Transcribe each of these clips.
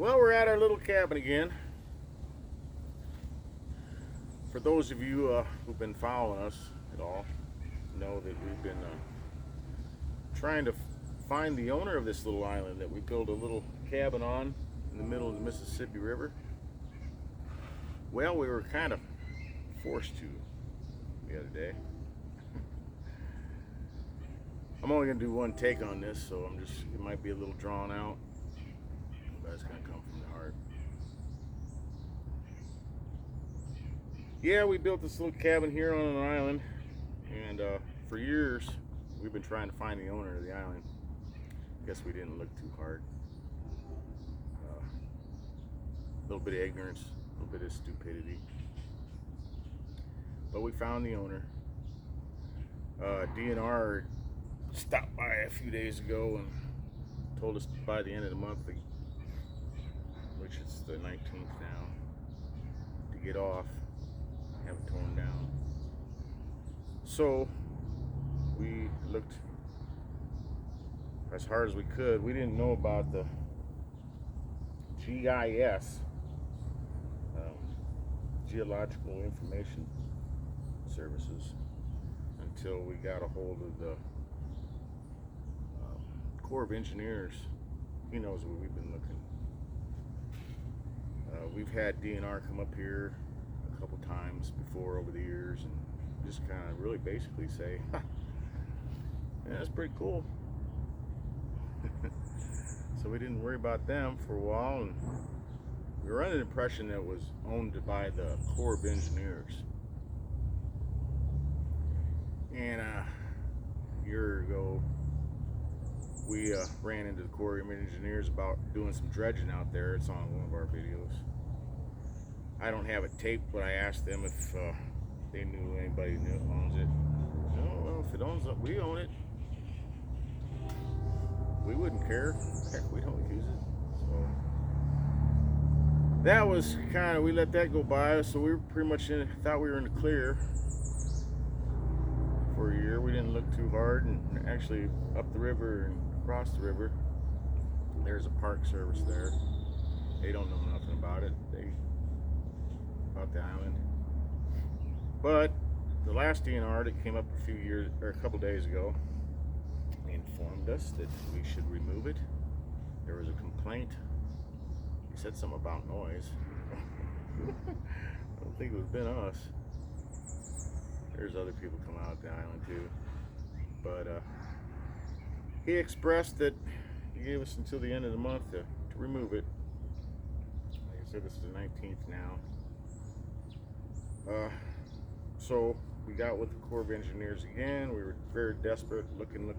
Well, we're at our little cabin again. For those of you who've been following us at all, know that we've been trying to find the owner of this little island that we built a little cabin on in the middle of the Mississippi River. Well, we were kind of forced to the other day. I'm only going to do one take on this, so it might be a little drawn out, but it's going to come from the heart. Yeah, we built this little cabin here on an island, and for years we've been trying to find the owner of the island. Guess we didn't look too hard. A little bit of ignorance, a little bit of stupidity, but we found the owner. DNR stopped by a few days ago and told us by the end of the month, which is the 19th now, to get off, have it torn down. So we looked as hard as we could. We didn't know about the GIS, Geological Information Services, until we got a hold of the Corps of Engineers. He knows where we've been looking. We've had DNR come up here a couple times before over the years and just kind of really basically say, yeah, that's pretty cool. So we didn't worry about them for a while, and we were under the impression that it was owned by the Corps of Engineers. And a year ago, we ran into the Corps of Engineers about doing some dredging out there. It's on one of our videos. I don't have it taped, but I asked them if they knew anybody who owns it. No, well, if it owns it, we own it. We wouldn't care. Heck, we don't use it. So that was kind of, we let that go by. So we were pretty much thought we were in the clear for a year. We didn't look too hard, and actually up the river and across the river, there's a park service there. They don't know nothing about it. About the island. But the last DNR that came up a couple days ago, informed us that we should remove it. There was a complaint. He said something about noise. I don't think it was been us. There's other people come out the island too. But he expressed that he gave us until the end of the month to remove it. Like I said, this is the 19th now. So we got with the Corps of Engineers again. We were very desperate, looking,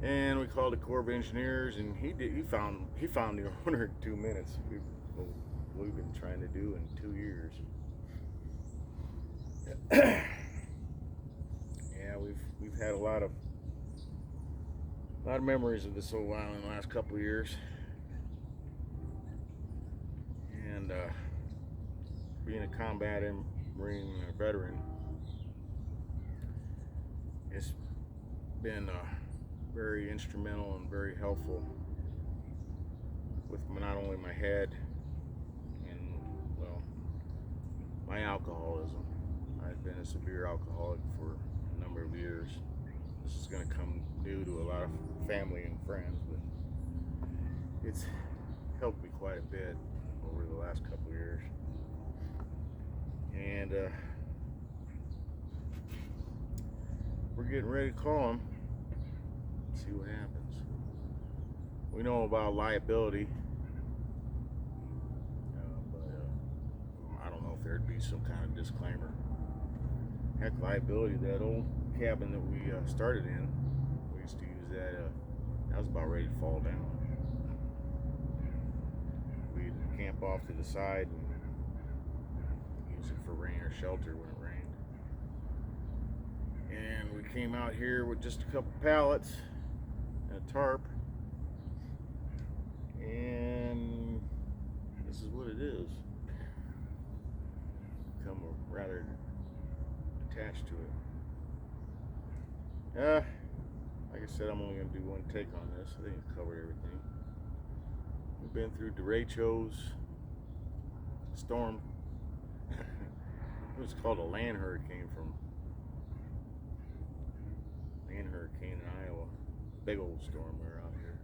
and we called the Corps of Engineers, and he found the owner in 2 minutes. We've been trying to do in 2 years. Yeah, we've had a lot of memories of this old island the last couple of years, and being a combat and Marine veteran, it's been very instrumental and very helpful with not only my head and, well, my alcoholism. I've been a severe alcoholic for a number of years. This is going to come new to a lot of family and friends, but it's helped me quite a bit over the last couple of years. And we're getting ready to call him, see what happens. We know about liability, but I don't know if there'd be some kind of disclaimer. Heck, liability, that old cabin that we started in, we used to use that, that was about ready to fall down. We'd camp off to the side and use it for rain or shelter when it rained. And we came out here with just a couple pallets and a tarp, and this is what it is. Become rather attached to it. Like I said, I'm only going to do one take on this. I think it covered everything. We've been through derechos, storm. It was called a land hurricane from land hurricane in Iowa. Big old storm we were out here.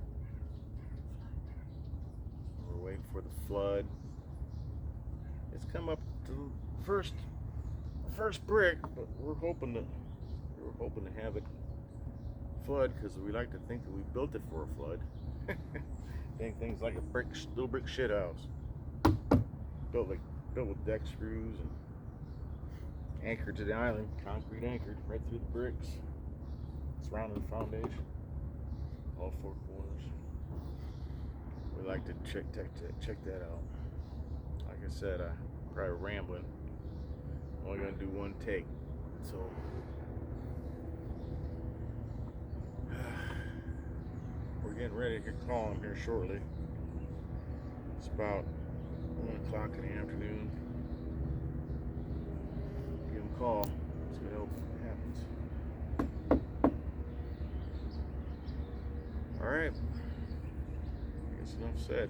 We're waiting for the flood. It's come up to the first brick, but we're hoping to have it flood because we like to think that we built it for a flood. Think things like a little brick shit house, built with deck screws and anchored to the island, concrete anchored right through the bricks, surrounding the foundation, all four corners. We like to check that out. Like I said, I'm probably rambling. I'm only gonna do one take, so we're getting ready to call him here shortly. It's about 1 o'clock in the afternoon. Give him a call. See what happens. All right. I guess enough said.